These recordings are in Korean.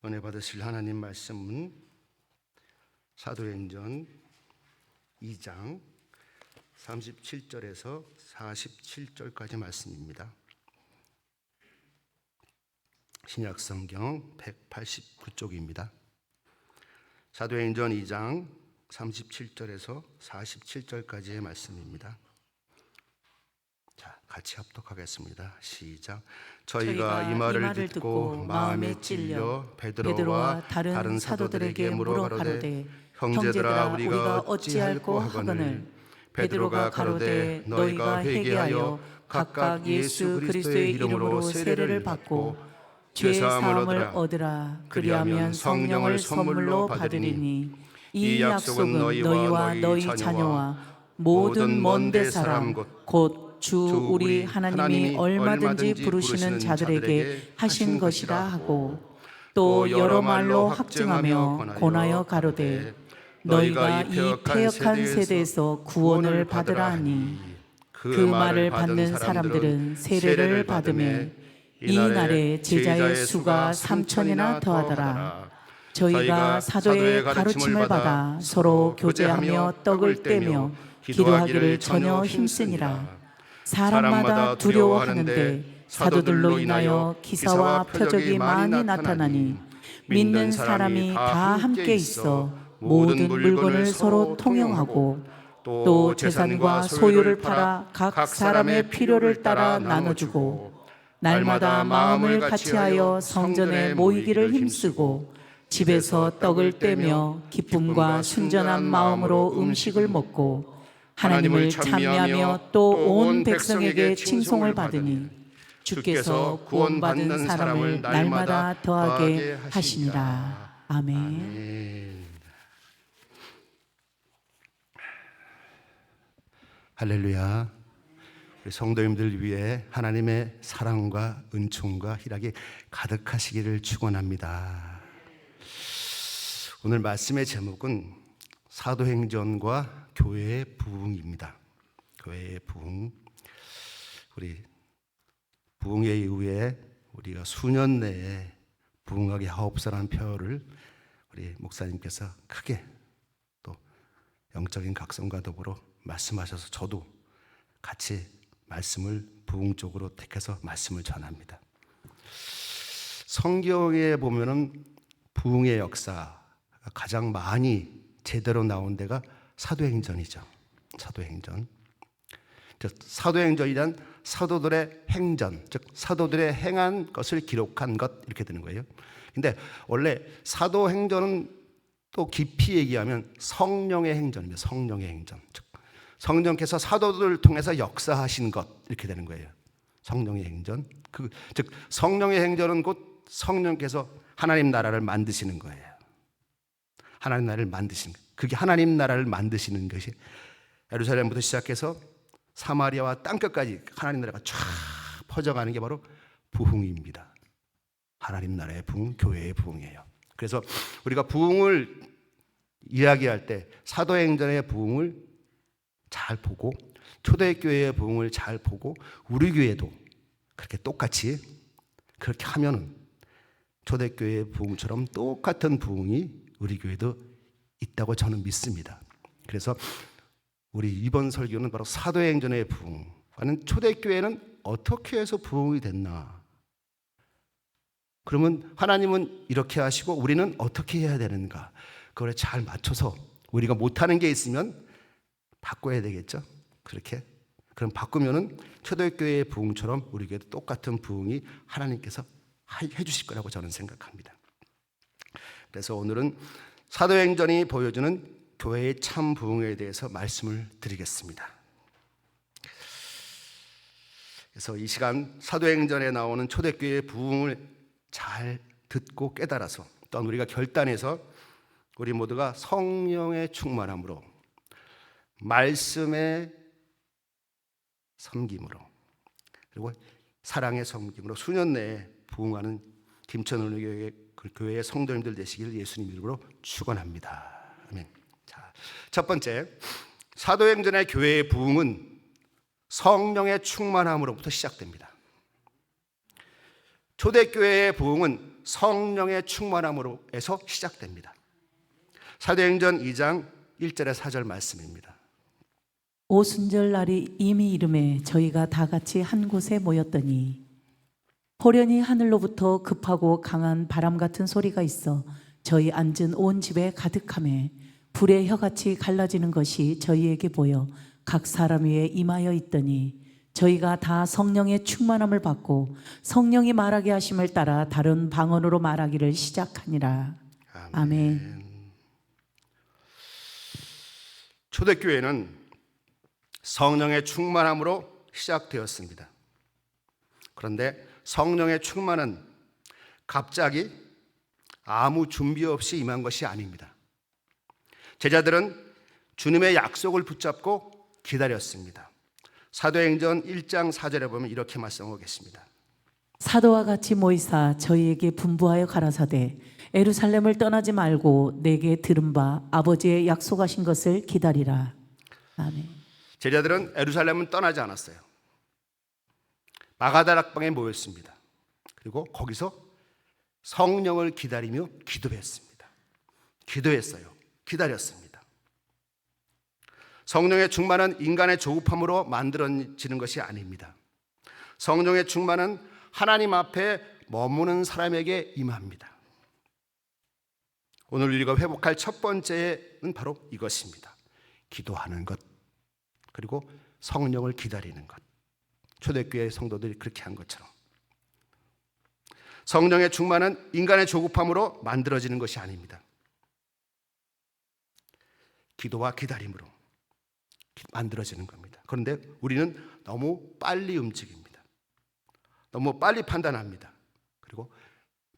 은혜 받으실 하나님 말씀은 사도행전 2장 37절에서 47절까지 말씀입니다. 신약성경 189쪽입니다. 사도행전 2장 37절에서 47절까지의 말씀입니다. 자, 같이 합독하겠습니다. 시작. 저희가 이 말을 듣고 마음에 찔려 베드로와 다른 사도들에게 물어가로되 형제들아 우리가 어찌할꼬 하거늘 베드로가 가로되 너희가 회개하여 각각 예수 그리스도의 이름으로 세례를 받고 죄 사함을 얻으라. 그리하면 성령을 선물로 받으리니 이 약속은 너희와 너희 자녀와 모든 먼데 사람 곧 주 우리 하나님이 얼마든지 부르시는 자들에게 하신 것이라 하고 또 여러 말로 확증하며 권하여 가로되 너희가 이 패역한 세대에서 구원을 받으라 하니 그 말을 받는 사람들은 세례를 받으매 이 날에 제자의 수가 3,000이나 더하더라. 저희가 사도의 가르침을 받아 서로 교제하며 떡을 떼며 기도하기를 전혀 힘쓰니라. 사람마다 두려워하는데 사도들로 인하여 기사와 표적이 많이 나타나니 믿는 사람이 다 함께 있어 모든 물건을 서로 통용하고 또 재산과 소유를 팔아 각 사람의 필요를 따라 나눠주고 날마다 마음을 같이하여 성전에 모이기를 힘쓰고 집에서 떡을 떼며 기쁨과 순전한 마음으로 음식을 먹고 하나님을 찬미하며 또 온 백성에게 칭송을 받으니 주께서 구원받는 사람을 날마다 더하게 하시니라. 아멘. 할렐루야. 우리 성도님들 위해 하나님의 사랑과 은총과 희락이 가득하시기를 축원합니다. 오늘 말씀의 제목은 사도행전과 교회의 부흥입니다. 교회의 부흥. 우리 부흥의 이후에 우리가 수년 내에 부흥하게 하옵소서라는 표어를 우리 목사님께서 크게 또 영적인 각성과 더불어 말씀하셔서 저도 같이 말씀을 부흥 쪽으로 택해서 말씀을 전합니다. 성경에 보면은 부흥의 역사가 가장 많이 제대로 나온 데가 사도행전이죠. 사도행전. 사도행전이란 사도들의 행전, 즉 사도들의 행한 것을 기록한 것 이렇게 되는 거예요. 근데 원래 사도행전은 또 깊이 얘기하면 성령의 행전입니다. 성령의 행전. 즉 성령께서 사도들을 통해서 역사하신 것 이렇게 되는 거예요. 성령의 행전. 즉 성령의 행전은 곧 성령께서 하나님 나라를 만드시는 거예요. 하나님 나라를 만드시는 거예요. 그게 하나님 나라를 만드시는 것이 예루살렘부터 시작해서 사마리아와 땅끝까지 하나님 나라가 쫙 퍼져가는 게 바로 부흥입니다. 하나님 나라의 부흥, 교회의 부흥이에요. 그래서 우리가 부흥을 이야기할 때 사도행전의 부흥을 잘 보고 초대교회의 부흥을 잘 보고 우리 교회도 그렇게 똑같이 그렇게 하면은 초대교회의 부흥처럼 똑같은 부흥이 우리 교회도 있다고 저는 믿습니다. 그래서 우리 이번 설교는 바로 사도행전의 부흥과는 초대교회는 어떻게 해서 부흥이 됐나? 그러면 하나님은 이렇게 하시고 우리는 어떻게 해야 되는가? 그걸 잘 맞춰서 우리가 못하는 게 있으면 바꿔야 되겠죠? 그렇게. 그럼 바꾸면은 초대교회의 부흥처럼 우리 교회도 똑같은 부흥이 하나님께서 해주실 거라고 저는 생각합니다. 그래서 오늘은 사도행전이 보여주는 교회의 참 부흥에 대해서 말씀을 드리겠습니다. 그래서 이 시간 사도행전에 나오는 초대교회의 부흥을 잘 듣고 깨달아서 또한 우리가 결단해서 우리 모두가 성령의 충만함으로 말씀의 섬김으로 그리고 사랑의 섬김으로 수년 내에 부흥하는 김천은혜교회 교회의 성도님들 되시기를 예수님 이름으로 축원합니다. 아멘. 자, 첫 번째 사도행전의 교회의 부흥은 성령의 충만함으로부터 시작됩니다. 초대교회의 부흥은 성령의 충만함으로에서 시작됩니다. 사도행전 2장 1절에 4절 말씀입니다. 오순절 날이 이미 이름에 저희가 다 같이 한 곳에 모였더니 호련히 하늘로부터 급하고 강한 바람 같은 소리가 있어 저희 앉은 온 집에 가득하매 불의 혀같이 갈라지는 것이 저희에게 보여 각 사람 위에 임하여 있더니 저희가 다 성령의 충만함을 받고 성령이 말하게 하심을 따라 다른 방언으로 말하기를 시작하니라. 아멘. 초대교회는 성령의 충만함으로 시작되었습니다. 그런데 성령의 충만은 갑자기 아무 준비 없이 임한 것이 아닙니다. 제자들은 주님의 약속을 붙잡고 기다렸습니다. 사도행전 1장 4절에 보면 이렇게 말씀하고 계십니다. 사도와 같이 모이사 저희에게 분부하여 가라사대 예루살렘을 떠나지 말고 내게 들은 바 아버지의 약속하신 것을 기다리라. 아멘. 제자들은 예루살렘은 떠나지 않았어요. 마가다락방에 모였습니다. 그리고 거기서 성령을 기다리며 기도했습니다. 기도했어요. 기다렸습니다. 성령의 충만은 인간의 조급함으로 만들어지는 것이 아닙니다. 성령의 충만은 하나님 앞에 머무는 사람에게 임합니다. 오늘 우리가 회복할 첫 번째는 바로 이것입니다. 기도하는 것, 그리고 성령을 기다리는 것. 초대교회 성도들이 그렇게 한 것처럼 성령의 충만은 인간의 조급함으로 만들어지는 것이 아닙니다. 기도와 기다림으로 만들어지는 겁니다. 그런데 우리는 너무 빨리 움직입니다. 너무 빨리 판단합니다. 그리고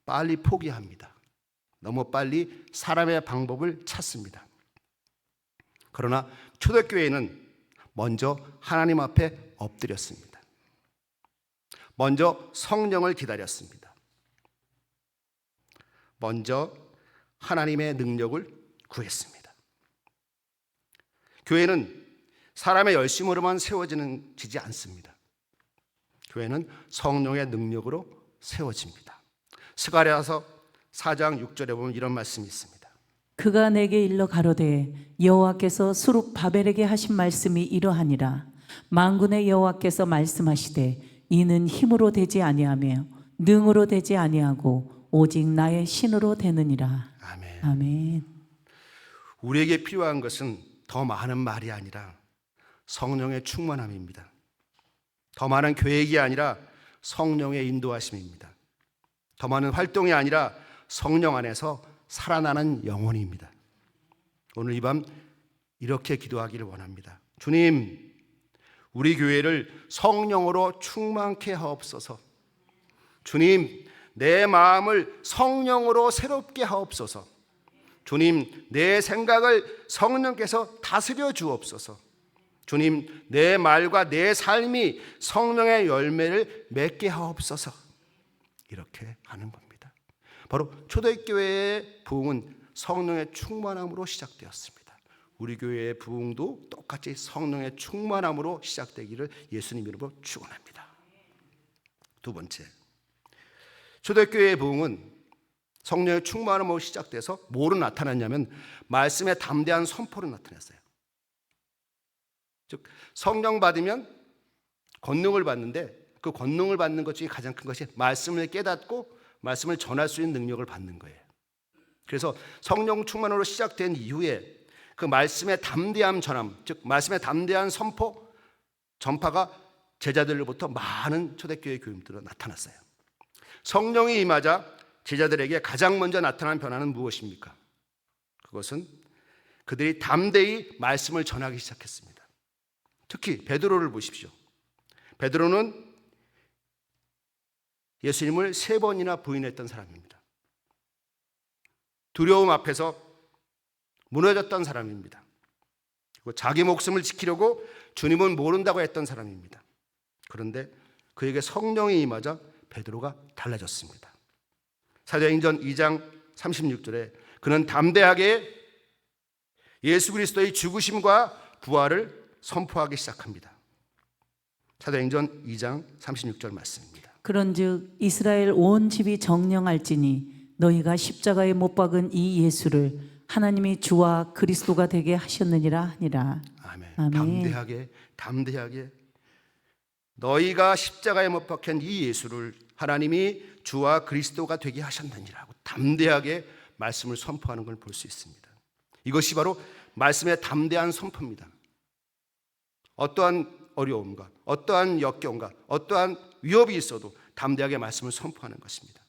빨리 포기합니다. 너무 빨리 사람의 방법을 찾습니다. 그러나 초대교회는 먼저 하나님 앞에 엎드렸습니다. 먼저 성령을 기다렸습니다. 먼저 하나님의 능력을 구했습니다. 교회는 사람의 열심으로만 세워지지 않습니다. 교회는 성령의 능력으로 세워집니다. 스가랴서 4장 6절에 보면 이런 말씀이 있습니다. 그가 내게 일러 가로되 여호와께서 수룹 바벨에게 하신 말씀이 이러하니라. 만군의 여호와께서 말씀하시되 이는 힘으로 되지 아니하며 능으로 되지 아니하고 오직 나의 신으로 되느니라. 아멘. 아멘. 우리에게 필요한 것은 더 많은 말이 아니라 성령의 충만함입니다. 더 많은 계획이 아니라 성령의 인도하심입니다. 더 많은 활동이 아니라 성령 안에서 살아나는 영혼입니다. 오늘 이 밤 이렇게 기도하기를 원합니다. 주님, 우리 교회를 성령으로 충만케 하옵소서. 주님, 내 마음을 성령으로 새롭게 하옵소서. 주님, 내 생각을 성령께서 다스려 주옵소서. 주님, 내 말과 내 삶이 성령의 열매를 맺게 하옵소서. 이렇게 하는 겁니다. 바로 초대교회의 부흥은 성령의 충만함으로 시작되었습니다. 우리 교회의 부흥도 똑같이 성령의 충만함으로 시작되기를 예수님 이름으로 축원합니다. 두 번째, 초대교회의 부흥은 성령의 충만함으로 시작돼서 뭐로 나타났냐면 말씀의 담대한 선포로 나타났어요. 즉 성령 받으면 권능을 받는데 그 권능을 받는 것 중에 가장 큰 것이 말씀을 깨닫고 말씀을 전할 수 있는 능력을 받는 거예요. 그래서 성령 충만으로 시작된 이후에 그 말씀의 담대한 전함, 즉 말씀의 담대한 선포, 전파가 제자들로부터 많은 초대교회 교인들로 나타났어요. 성령이 임하자 제자들에게 가장 먼저 나타난 변화는 무엇입니까? 그것은 그들이 담대히 말씀을 전하기 시작했습니다. 특히 베드로를 보십시오. 베드로는 예수님을 3번이나 부인했던 사람입니다. 두려움 앞에서 무너졌던 사람입니다. 그리고 자기 목숨을 지키려고 주님은 모른다고 했던 사람입니다. 그런데 그에게 성령이 임하자 베드로가 달라졌습니다. 사도행전 2장 36절에 그는 담대하게 예수 그리스도의 죽으심과 부활을 선포하기 시작합니다. 사도행전 2장 36절 말씀입니다. 그런즉 이스라엘 온 집이 정령할지니 너희가 십자가에 못 박은 이 예수를 하나님이 주와 그리스도가 되게 하셨느니라 하니라. 아멘. 아멘. 담대하게 너희가 십자가에 못 박힌 이 예수를 하나님이 주와 그리스도가 되게 하셨느니라고 담대하게 말씀을 선포하는 걸 볼 수 있습니다. 이것이 바로 말씀의 담대한 선포입니다. 어떠한 어려움과 어떠한 역경과 어떠한 위협이 있어도 담대하게 말씀을 선포하는 것입니다.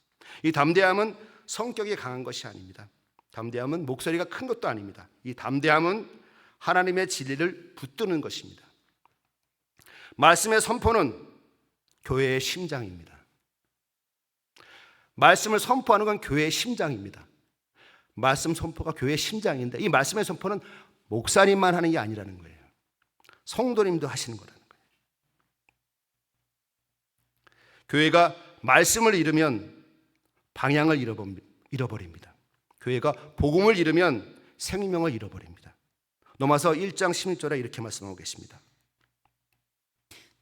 이 담대함은 성격이 강한 것이 아닙니다. 담대함은 목소리가 큰 것도 아닙니다. 이 담대함은 하나님의 진리를 붙드는 것입니다. 말씀의 선포는 교회의 심장입니다. 말씀을 선포하는 건 교회의 심장입니다. 말씀 선포가 교회의 심장인데 이 말씀의 선포는 목사님만 하는 게 아니라는 거예요. 성도님도 하시는 거라는 거예요. 교회가 말씀을 잃으면 방향을 잃어버립니다. 교회가 복음을 잃으면 생명을 잃어버립니다. 로마서 1장 16절에 이렇게 말씀하고 계십니다.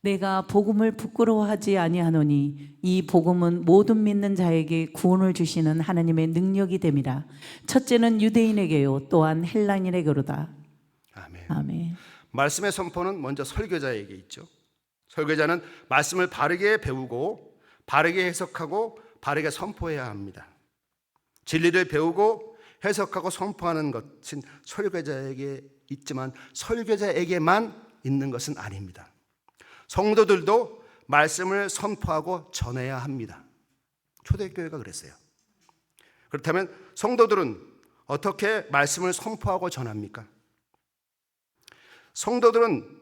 내가 복음을 부끄러워하지 아니하노니 이 복음은 모든 믿는 자에게 구원을 주시는 하나님의 능력이 됨이라. 첫째는 유대인에게요 또한 헬라인에게로다. 아멘. 아멘. 말씀의 선포는 먼저 설교자에게 있죠. 설교자는 말씀을 바르게 배우고 바르게 해석하고 바르게 선포해야 합니다. 진리를 배우고 해석하고 선포하는 것은 설교자에게 있지만 설교자에게만 있는 것은 아닙니다. 성도들도 말씀을 선포하고 전해야 합니다. 초대교회가 그랬어요. 그렇다면 성도들은 어떻게 말씀을 선포하고 전합니까? 성도들은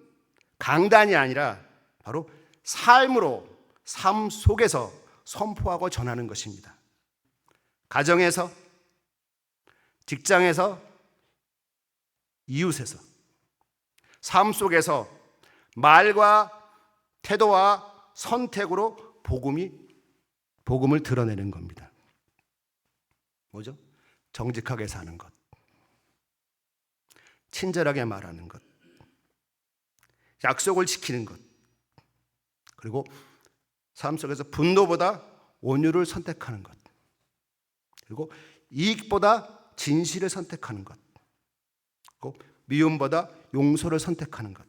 강단이 아니라 바로 삶 속에서 선포하고 전하는 것입니다. 가정에서, 직장에서, 이웃에서, 삶 속에서 말과 태도와 선택으로 복음을 드러내는 겁니다. 뭐죠? 정직하게 사는 것, 친절하게 말하는 것, 약속을 지키는 것, 그리고 삶 속에서 분노보다 온유를 선택하는 것, 그리고 이익보다 진실을 선택하는 것, 그리고 미움보다 용서를 선택하는 것.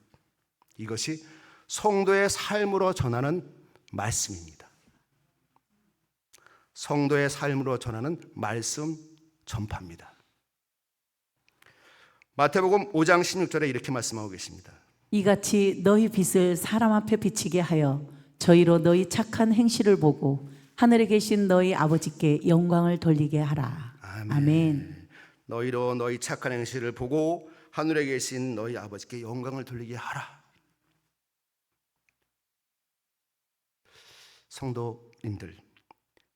이것이 성도의 삶으로 전하는 말씀입니다. 성도의 삶으로 전하는 말씀 전파입니다. 마태복음 5장 16절에 이렇게 말씀하고 계십니다. 이같이 너희 빛을 사람 앞에 비치게 하여 저희로 너희 착한 행실을 보고 하늘에 계신 너희 아버지께 영광을 돌리게 하라. 아멘. 너희로 너희 착한 행실을 보고 하늘에 계신 너희 아버지께 영광을 돌리게 하라. 성도님들,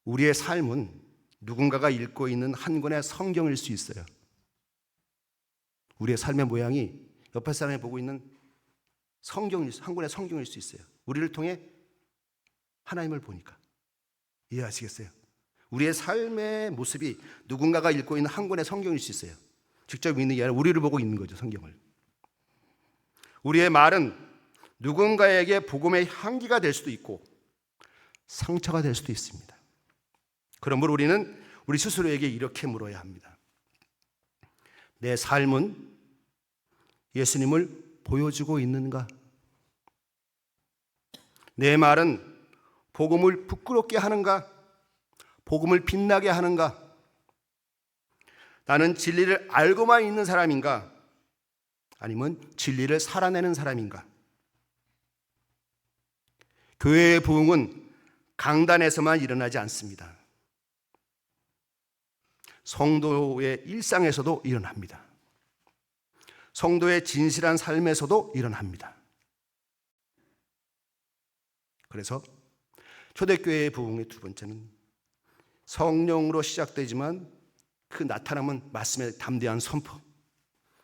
우리의 삶은 누군가가 읽고 있는 한 권의 성경일 수 있어요. 우리의 삶의 모양이 옆에 사람이 보고 있는 한 권의 성경일 수 있어요. 우리를 통해 하나님을 보니까. 이해하시겠어요? 우리의 삶의 모습이 누군가가 읽고 있는 한 권의 성경일 수 있어요. 직접 읽는 게 아니라 우리를 보고 읽는 거죠, 성경을. 우리의 말은 누군가에게 복음의 향기가 될 수도 있고 상처가 될 수도 있습니다. 그러므로 우리는 우리 스스로에게 이렇게 물어야 합니다. 내 삶은 예수님을 보여주고 있는가? 내 말은 복음을 부끄럽게 하는가? 복음을 빛나게 하는가? 나는 진리를 알고만 있는 사람인가? 아니면 진리를 살아내는 사람인가? 교회의 부흥은 강단에서만 일어나지 않습니다. 성도의 일상에서도 일어납니다. 성도의 진실한 삶에서도 일어납니다. 그래서 초대교회의 부흥의 두 번째는 성령으로 시작되지만 그 나타남은 말씀의 담대한 선포.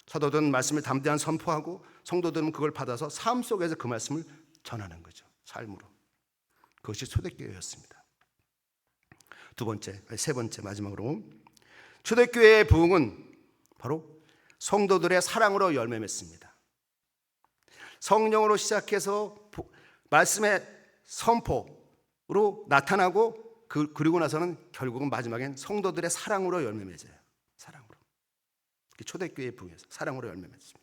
사도들은 말씀을 담대한 선포하고 성도들은 그걸 받아서 삶 속에서 그 말씀을 전하는 거죠. 삶으로. 그것이 초대교회였습니다. 세 번째 마지막으로 초대교회의 부흥은 바로 성도들의 사랑으로 열매 맺습니다. 성령으로 시작해서 말씀의 선포, 나타나고 그리고 나서는 결국은 마지막엔 성도들의 사랑으로 열매 맺어요. 사랑으로. 초대교회의 부흥에서 사랑으로 열매 맺습니다.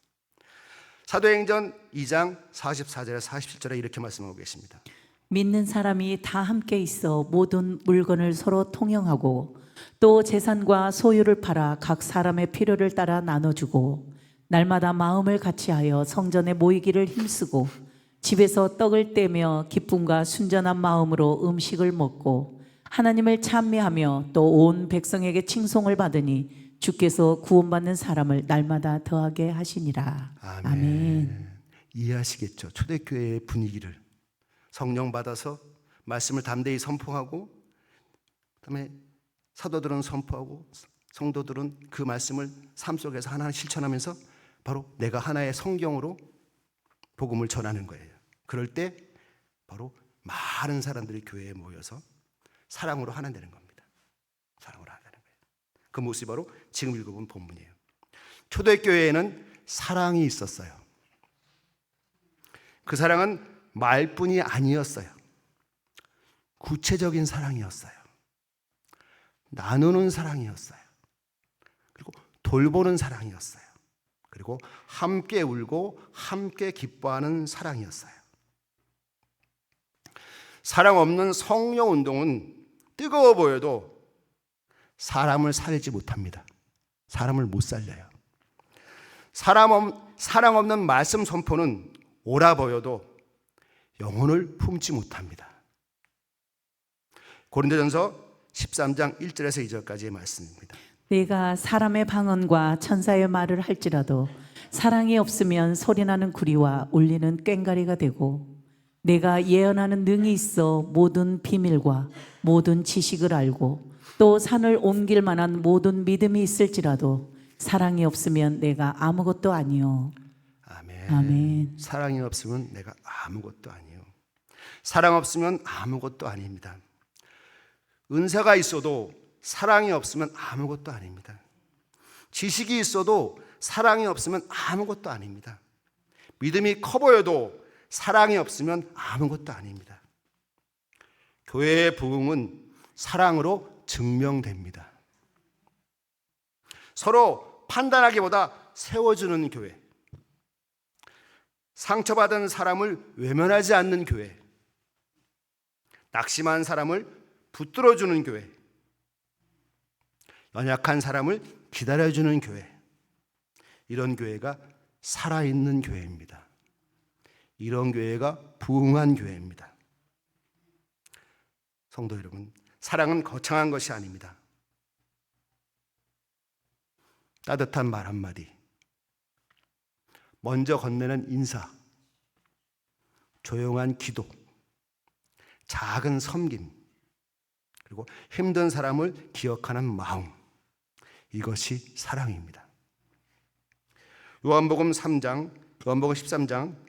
사도행전 2장 44절에 47절에 이렇게 말씀하고 계십니다. 믿는 사람이 다 함께 있어 모든 물건을 서로 통용하고 또 재산과 소유를 팔아 각 사람의 필요를 따라 나눠주고 날마다 마음을 같이하여 성전에 모이기를 힘쓰고 집에서 떡을 떼며 기쁨과 순전한 마음으로 음식을 먹고 하나님을 찬미하며 또 온 백성에게 칭송을 받으니 주께서 구원받는 사람을 날마다 더하게 하시니라. 아멘. 아멘. 이해하시겠죠? 초대교회의 분위기를 성령 받아서 말씀을 담대히 선포하고 그다음에 사도들은 선포하고 성도들은 그 말씀을 삶 속에서 하나하나 실천하면서 바로 내가 하나의 성경으로 복음을 전하는 거예요. 그럴 때 바로 많은 사람들이 교회에 모여서 사랑으로 하나 되는 겁니다. 사랑으로 하나 되는 거예요. 그 모습이 바로 지금 읽어본 본문이에요. 초대교회에는 사랑이 있었어요. 그 사랑은 말뿐이 아니었어요. 구체적인 사랑이었어요. 나누는 사랑이었어요. 그리고 돌보는 사랑이었어요. 그리고 함께 울고 함께 기뻐하는 사랑이었어요. 사랑 없는 성령 운동은 뜨거워 보여도 사람을 살지 못합니다. 사람을 못 살려요. 사랑 없는 말씀 선포는 옳아 보여도 영혼을 품지 못합니다. 고린도전서 13장 1절에서 2절까지의 말씀입니다. 내가 사람의 방언과 천사의 말을 할지라도 사랑이 없으면 소리나는 구리와 울리는 꽹과리가 되고 내가 예언하는 능이 있어 모든 비밀과 모든 지식을 알고 또 산을 옮길 만한 모든 믿음이 있을지라도 사랑이 없으면 내가 아무것도 아니요. 아멘. 아멘. 사랑이 없으면 내가 아무것도 아니요. 사랑 없으면 아무것도 아닙니다. 은사가 있어도 사랑이 없으면 아무것도 아닙니다. 지식이 있어도 사랑이 없으면 아무것도 아닙니다. 믿음이 커 보여도 사랑이 없으면 아무것도 아닙니다. 교회의 부흥은 사랑으로 증명됩니다. 서로 판단하기보다 세워주는 교회, 상처받은 사람을 외면하지 않는 교회, 낙심한 사람을 붙들어주는 교회, 연약한 사람을 기다려주는 교회, 이런 교회가 살아있는 교회입니다. 이런 교회가 부흥한 교회입니다. 성도 여러분, 사랑은 거창한 것이 아닙니다. 따뜻한 말 한마디, 먼저 건네는 인사, 조용한 기도, 작은 섬김, 그리고 힘든 사람을 기억하는 마음, 이것이 사랑입니다. 요한복음 13장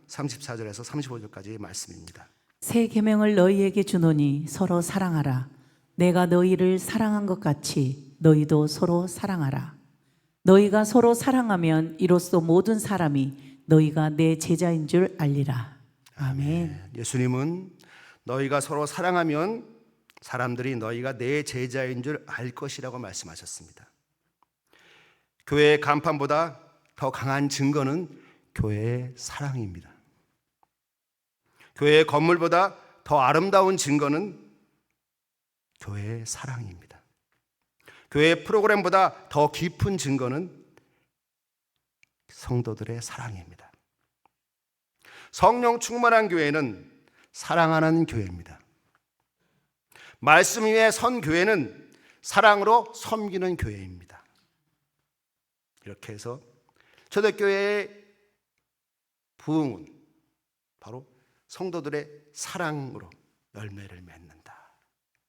34절에서 35절까지의 말씀입니다. 새 계명을 너희에게 주노니 서로 사랑하라. 내가 너희를 사랑한 것 같이 너희도 서로 사랑하라. 너희가 서로 사랑하면 이로써 모든 사람이 너희가 내 제자인 줄 알리라. 아멘. 예수님은 너희가 서로 사랑하면 사람들이 너희가 내 제자인 줄 알 것이라고 말씀하셨습니다. 교회의 간판보다 더 강한 증거는 교회의 사랑입니다. 교회의 건물보다 더 아름다운 증거는 교회의 사랑입니다. 교회의 프로그램보다 더 깊은 증거는 성도들의 사랑입니다. 성령 충만한 교회는 사랑하는 교회입니다. 말씀 위에 선 교회는 사랑으로 섬기는 교회입니다. 이렇게 해서 초대교회의 부흥은 바로 성도들의 사랑으로 열매를 맺는다.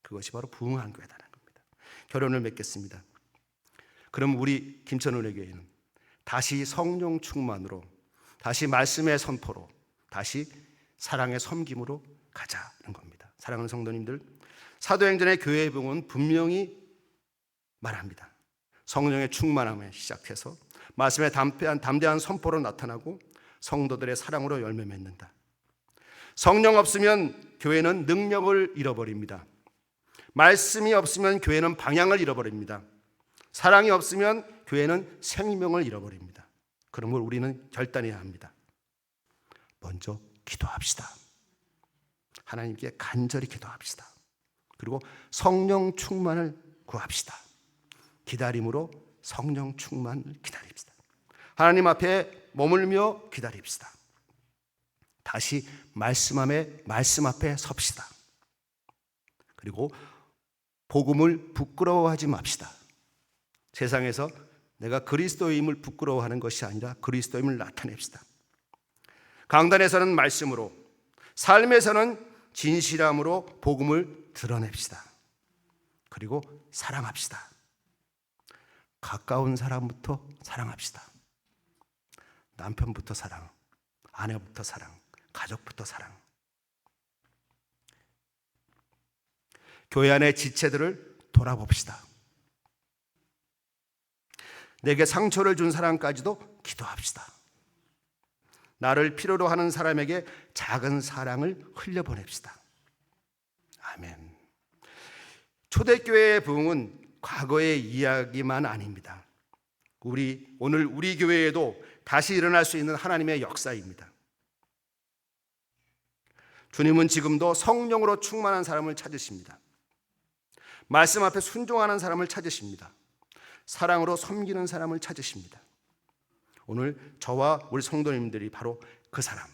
그것이 바로 부흥한 교회다는 겁니다. 결론을 맺겠습니다. 그럼 우리 김천운의 교회는 다시 성령 충만으로, 다시 말씀의 선포로, 다시 사랑의 섬김으로 가자는 겁니다. 사랑하는 성도님들, 사도행전의 교회의 부흥은 분명히 말합니다. 성령의 충만함에 시작해서 말씀의 담대한 선포로 나타나고 성도들의 사랑으로 열매 맺는다. 성령 없으면 교회는 능력을 잃어버립니다. 말씀이 없으면 교회는 방향을 잃어버립니다. 사랑이 없으면 교회는 생명을 잃어버립니다. 그러므로 우리는 결단해야 합니다. 먼저 기도합시다. 하나님께 간절히 기도합시다. 그리고 성령 충만을 구합시다. 기다림으로 성령 충만을 기다립시다. 하나님 앞에 머물며 기다립시다. 다시 말씀 앞에 섭시다. 그리고 복음을 부끄러워하지 맙시다. 세상에서 내가 그리스도임을 부끄러워하는 것이 아니라 그리스도임을 나타냅시다. 강단에서는 말씀으로, 삶에서는 진실함으로 복음을 드러냅시다. 그리고 사랑합시다. 가까운 사람부터 사랑합시다. 남편부터 사랑, 아내부터 사랑, 가족부터 사랑. 교회 안의 지체들을 돌아봅시다. 내게 상처를 준 사람까지도 기도합시다. 나를 필요로 하는 사람에게 작은 사랑을 흘려보냅시다. 아멘. 초대교회의 부흥은 과거의 이야기만 아닙니다. 오늘 우리 교회에도 다시 일어날 수 있는 하나님의 역사입니다. 주님은 지금도 성령으로 충만한 사람을 찾으십니다. 말씀 앞에 순종하는 사람을 찾으십니다. 사랑으로 섬기는 사람을 찾으십니다. 오늘 저와 우리 성도님들이 바로 그 사람,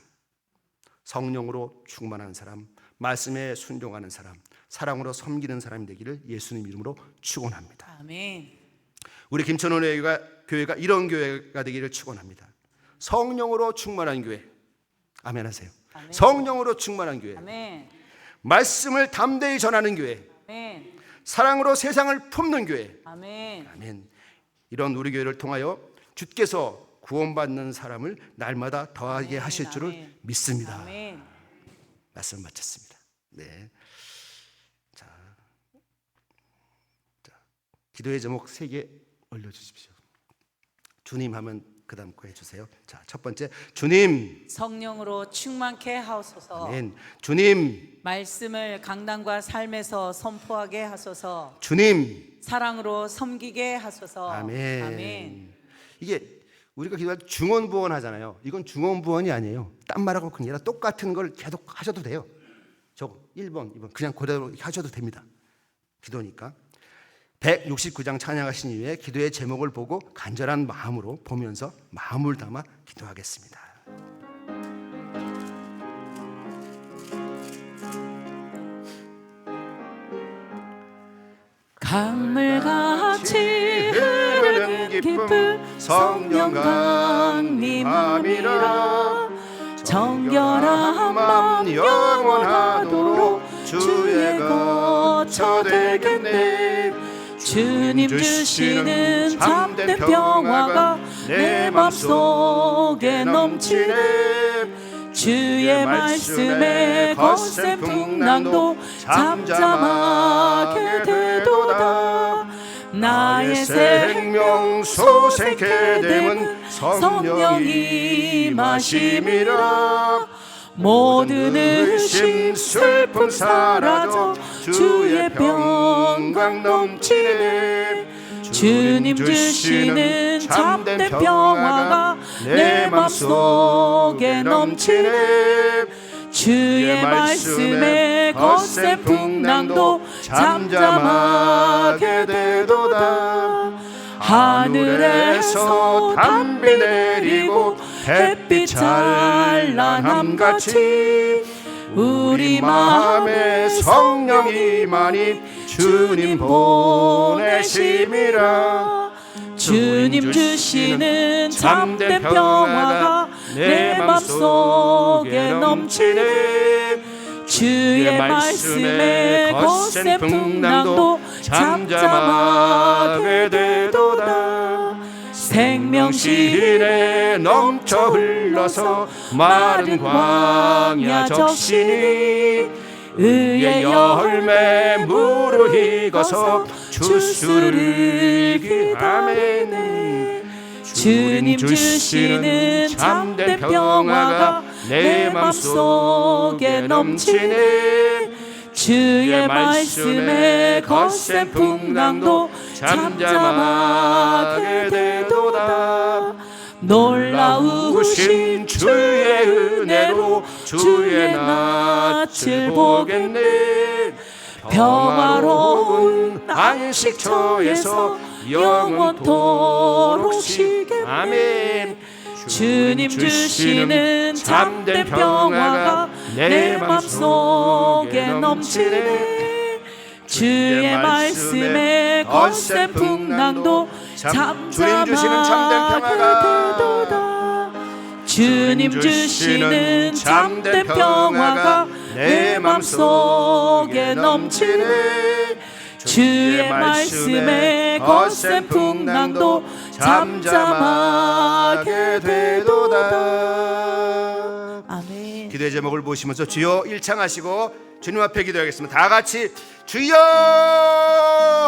성령으로 충만한 사람, 말씀에 순종하는 사람, 사랑으로 섬기는 사람이 되기를 예수님 이름으로 축원합니다. 아멘. 우리 김천원의 교회가 이런 교회가 되기를 축원합니다. 성령으로 충만한 교회. 아멘 하세요. 아멘. 성령으로 충만한 교회. 아멘. 말씀을 담대히 전하는 교회. 아멘. 사랑으로 세상을 품는 교회. 아멘. 아멘. 이런 우리 교회를 통하여 주께서 구원받는 사람을 날마다 더하게 하실 줄을 아멘. 믿습니다. 아멘. 말씀 마쳤습니다. 네. 자, 기도의 제목 3개 올려주십시오. 주님 하면 그 다음 거 해주세요. 자, 첫 번째, 주님. 성령으로 충만케 하소서. 아멘. 주님. 말씀을 강단과 삶에서 선포하게 하소서. 주님. 사랑으로 섬기게 하소서. 아멘. 아멘. 이게 우리가 기도할 때 중언부언 하잖아요. 이건 중언부언이 아니에요. 딴 말하고 그냥 아니라 똑같은 걸 계속 하셔도 돼요. 저 1번, 2번 그냥 그대로 하셔도 됩니다. 기도니까. 169장 찬양하신 이후에 기도의 제목을 보고 간절한 마음으로 보면서 마음을 담아 기도하겠습니다. 강물같이 흐르는 기쁨 성령 강림함이라. 정결한 맘 영원하도록 주의 거처 되겠네. 주님 주시는 참된 평화가 내 맘속에 넘치네. 주의 말씀에 거센 풍랑도 잠잠하게 되도다. 나의 생명 소생케 됨은 성령이 마심이라. 모든 의심 슬픔 사라져 주의 평강 넘치네. 주님 주시는 참된 평화가 내 맘속에 넘치네. 주의 말씀에 거센 풍랑도 잠잠하게 되도다. 하늘에서 담비 내리고 햇빛 찬란함같이 우리 마음에 성령이 많이 주님 보내심이라. 주님 주시는 참된 평화가 내 맘속에 넘치네. 주의 말씀에 거센 풍랑도 잠잠하게 되도다. 생명실에 넘쳐 흘러서 마른 광야 적시니 의의 열매 무르익어서 주수를 기하네. 주님 주시는 참된 평화가 내 맘속에 넘치네. 주의 말씀에 거센 풍랑도 잠잠하게 되도다. 놀라우신 주의 은혜로 주의 낯을 보겠네. 평화로운 안식처에서 영원토록 쉬겠네. 아멘. 주님 주시는 참된 평화가 내 맘속에 넘치네. 주의 말씀에 거센 풍랑도 주님 주시는 참된 평화가 잠잠하게 되도다. 주님 주시는 참된 평화가 내 맘속에 넘치네. 주의 말씀에 거센 풍랑도 잠잠하게 되도다. 아멘. 기도의 제목을 보시면서 주여 일창하시고 주님 앞에 기도하겠습니다. 다 같이 주여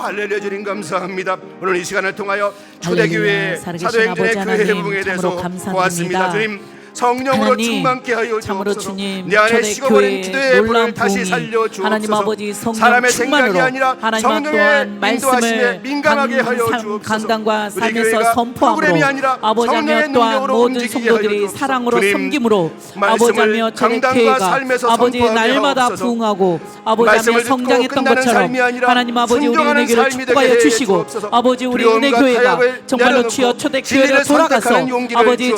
할렐루야. 주님 감사합니다. 오늘 이 시간을 통하여 초대교회 사도행전의 그 해붕에 대해서 보았습니다. 주님 성령으로 하나님, 충만케 하여 참으로 주옵소서. 주님, 내 안에 식어버린 초대교회 기도의 불을 놀라운 다시 부흥이 살려 주옵소서. 하나님 아버지 성령 사람의 생각이 충만으로 아니라 하나님 성령의 또한 인도하심에 말씀을 민감하게 하여 주옵소서. 강단과 우리 삶에서 교회가 선포함으로 프로그램이 아니라 아버지며 성령의 또한 능력으로 모든 움직이게 하여 성도들이 주옵소서. 사랑으로 주님, 섬김으로 말씀을 아버지며 강단과 초대교회가 삶에서 아버지 선포하게 날마다 하옵소서. 부흥하고 아버지며 말씀을 듣고 성장했던 끝나는 것처럼 삶이 아니라 하나님 아버지 우리 순종하는 은혜교회를 삶이 축복하여 되게 해 주시고 주옵소서. 아버지 우리 두려움과 은혜교회가 타협을 정말로 내려놓고 주여 초대교회로 진리를 돌아가서 선택하는 용기를 아버지